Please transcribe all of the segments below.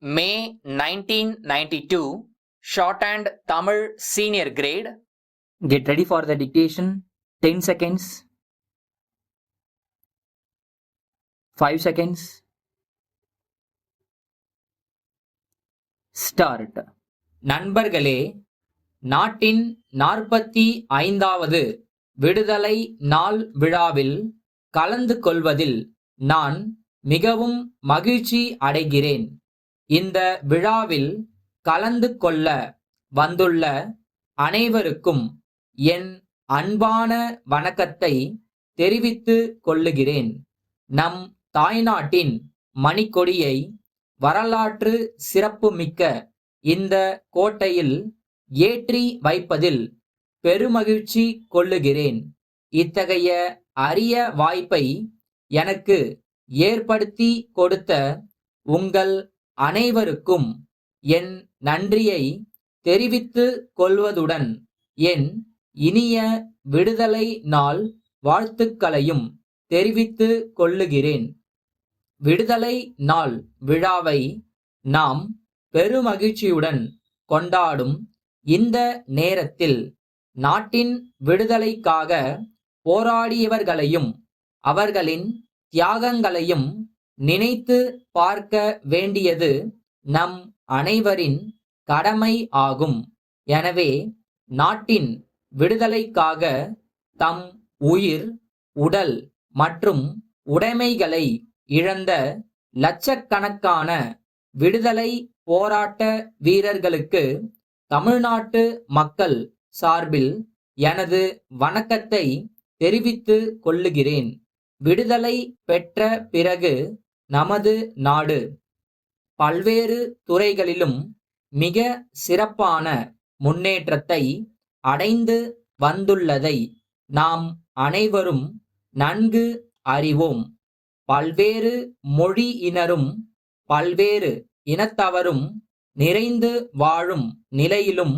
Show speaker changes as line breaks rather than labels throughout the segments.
May 1992, Shorthand Tamil Senior Grade.
Get ready for the dictation. 10 seconds. 5 seconds. Start.
நண்பர்களே, நாட்டின் 45வது விடுதலை நாள் விழாவில் கலந்து கொள்வதில் நான் மிகவும் மகிழ்ச்சி அடைகிறேன். இந்த விழாவில் கலந்து கொள்ள வந்துள்ள அனைவருக்கும் என் அன்பான வணக்கத்தை தெரிவித்துக் கொள்ளுகிறேன். நம் தாய்நாட்டின் மணிக்கொடியை வரலாற்று சிறப்புமிக்க இந்த கோட்டையில் ஏற்றி வைப்பதில் பெருமகிழ்ச்சி கொள்ளுகிறேன். இத்தகைய அரிய வாய்ப்பை எனக்கு ஏற்படுத்தி கொடுத்த உங்கள் அனைவருக்கும் என் நன்றியை தெரிவித்துக் கொள்வதுடன் என் இனிய விடுதலை நாள் வாழ்த்துக்களையும் தெரிவித்துக் கொள்ளுகிறேன். விடுதலை நாள் விழாவை நாம் பெருமகிழ்ச்சியுடன் கொண்டாடும் இந்த நேரத்தில் நாட்டின் விடுதலைக்காக போராடியவர்களையும் அவர்களின் தியாகங்களையும் நினைத்து பார்க்க வேண்டியது நம் அனைவரின் கடமை ஆகும். எனவே நாட்டின் விடுதலைக்காக தம் உயிர், உடல் மற்றும் உடைமைகளை இழந்த லட்சக்கணக்கான விடுதலை போராட்ட வீரர்களுக்கு தமிழ்நாட்டு மக்கள் சார்பில் எனது வணக்கத்தை தெரிவித்துக் கொள்ளுகிறேன். விடுதலை பெற்ற பிறகு நமது நாடு பல்வேறு துறைகளிலும் மிக சிறப்பான முன்னேற்றத்தை அடைந்து வந்துள்ளதை நாம் அனைவரும் நன்கு அறிவோம். பல்வேறு மொழியினரும் பல்வேறு இனத்தவரும் நிறைந்து வாழும் நிலையிலும்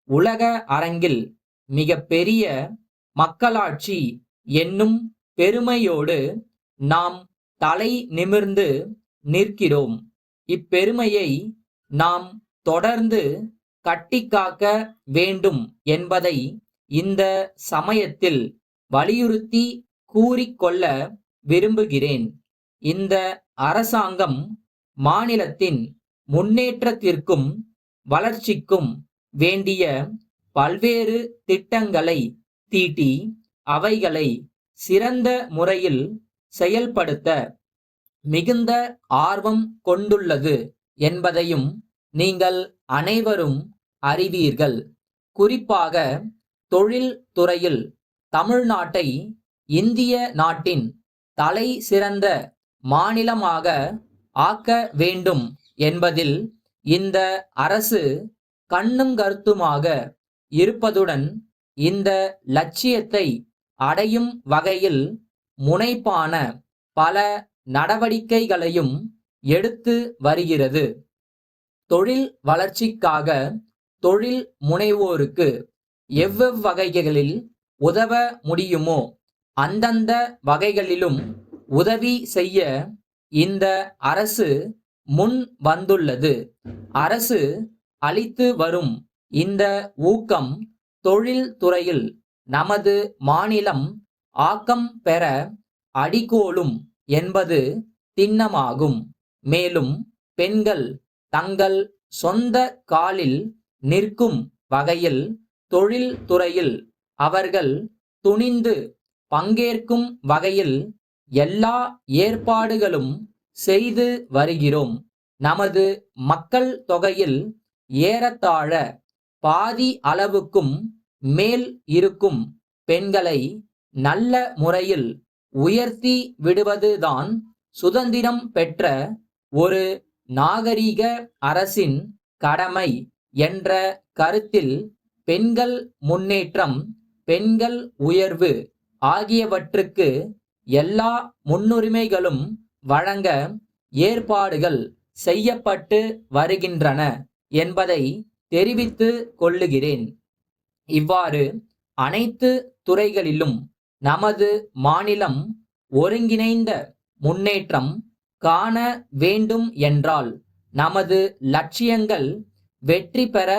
உலக அரங்கில் மிக பெரிய மக்களாட்சி என்னும் பெருமையோடு நாம் தலை நிமிர்ந்து நிற்கிறோம். இப்பெருமையை நாம் தொடர்ந்து கட்டிக்காக்க வேண்டும் என்பதை இந்த சமயத்தில் வலியுறுத்தி கூறிக்கொள்ள விரும்புகிறேன். இந்த அரசாங்கம் மாநிலத்தின் முன்னேற்றத்திற்கும் வளர்ச்சிக்கும் வேண்டிய பல்வேறு திட்டங்களை தீட்டி அவைகளை சிறந்த முறையில் செயல்படுத்த மிகுந்த ஆர்வம் கொண்டுள்ளது என்பதையும் நீங்கள் அனைவரும் அறிவீர்கள். குறிப்பாக தொழில் துறையில் தமிழ்நாட்டை இந்திய நாட்டின் தலை சிறந்த மாநிலமாக ஆக்க வேண்டும் என்பதில் இந்த அரசு கண்ணும் கருத்துமாக இருப்பதுடன் இந்த லட்சியத்தை அடையும் வகையில் முனைப்பான பல நடவடிக்கைகளையும் எடுத்து வருகிறது. தொழில் வளர்ச்சிக்காக தொழில் முனைவோருக்கு எவ்வகைகளில் உதவ முடியுமோ அந்தந்த வகைகளிலும் உதவி செய்ய இந்த அரசு முன் வந்துள்ளது. அரசு அளித்து வரும் இந்த ஊக்கம் தொழில் துறையில் நமது மாநிலம் ஆக்கம் பெற அடிகோலும் என்பது திண்ணமாகும். மேலும் பெண்கள் தங்கள் சொந்த காலில் நிற்கும் வகையில் தொழில் துறையில் அவர்கள் துணிந்து பங்கேற்கும் வகையில் எல்லா ஏற்பாடுகளும் செய்து வருகிறோம். நமது மக்கள் தொகையில் ஏறத்தாழ பாதி அளவுக்கும் மேல் இருக்கும் பெண்களை நல்ல முறையில் உயர்த்தி விடுவதுதான் சுதந்திரம் பெற்ற ஒரு நாகரிக அரசின் கடமை என்ற கருத்தில் பெண்கள் முன்னேற்றம், பெண்கள் உயர்வு ஆகியவற்றுக்கு எல்லா முன்னுரிமைகளும் வழங்க ஏற்பாடுகள் செய்யப்பட்டு வருகின்றன என்பதை தெரிவித்துக் கொள்ளுகிறேன். இவ்வாறு அனைத்து துறைகளிலும் நமது மாநிலம் ஒருங்கிணைந்த முன்னேற்றம் காண வேண்டும் என்றால் நமது லட்சியங்கள் வெற்றி பெற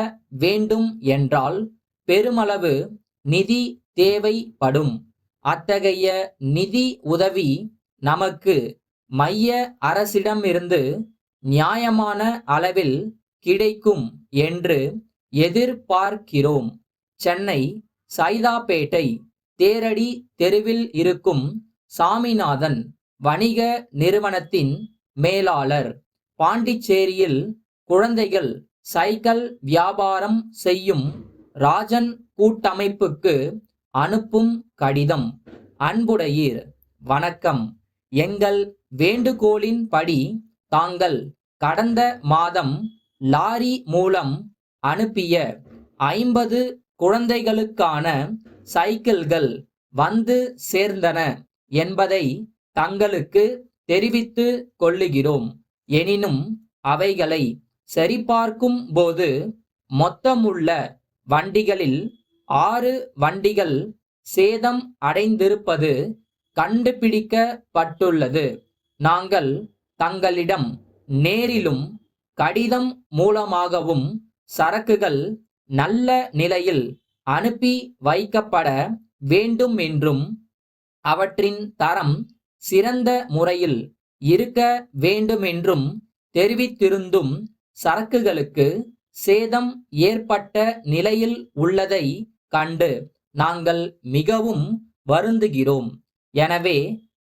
வேண்டும் என்றால் பெருமளவு நிதி தேவைப்படும். அத்தகைய நிதி உதவி நமக்கு மைய அரசிடமிருந்து நியாயமான அளவில் கிடைக்கும் என்று எதிர்பார்க்கிறோம். சென்னை சைதாப்பேட்டை தேரடி தெருவில் இருக்கும் சாமிநாதன் வணிக நிறுவனத்தின் மேலாளர். பாண்டிச்சேரியில் குழந்தைகள் சைக்கிள் வியாபாரம் செய்யும் ராஜன் கூட்டமைப்புக்கு அனுப்பும் கடிதம். அன்புடையீர், வணக்கம். எங்கள் வேண்டுகோளின்படி தாங்கள் கடந்த மாதம் லாரி மூலம் அனுப்பிய 50 குழந்தைகளுக்கான சைக்கிள்கள் வந்து சேர்ந்தன என்பதை தங்களுக்கு தெரிவித்து கொள்ளுகிறோம். எனினும் அவைகளை சரிபார்க்கும் போது மொத்தமுள்ள வண்டிகளில் 6 வண்டிகள் சேதம் அடைந்திருப்பது கண்டுபிடிக்கப்பட்டுள்ளது. நாங்கள் தங்களிடம் நேரிலும் கடிதம் மூலமாகவும் சரக்குகள் நல்ல நிலையில் அனுப்பி வைக்கப்பட வேண்டும் என்றும் அவற்றின் தரம் சிறந்த முறையில் இருக்க வேண்டுமென்றும் தெரிவித்திருந்தும் சரக்குகளுக்கு சேதம் ஏற்பட்ட நிலையில் உள்ளதை கண்டு நாங்கள் மிகவும் வருந்துகிறோம். எனவே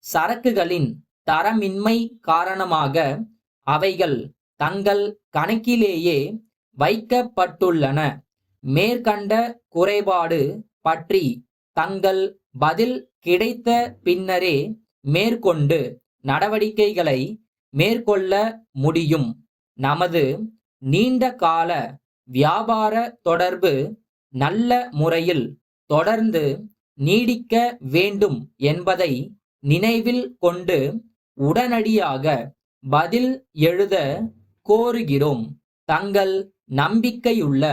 சரக்குகளின் தரமின்மை காரணமாக அவைகள் தங்கள் கணக்கிலேயே வைக்கப்பட்டுள்ளன. மேற்கண்ட குறைபாடு பற்றி தங்கள் பதில் கிடைத்த பின்னரே மேற்கொண்டு நடவடிக்கைகளை மேற்கொள்ள முடியும். நமது நீண்ட கால வியாபார தொடர்பு நல்ல முறையில் தொடர்ந்து நீடிக்க வேண்டும் என்பதை நினைவில் கொண்டு உடனடியாக பதில் எழுத கோருகிறோம். தங்கள் நம்பிக்கையுள்ள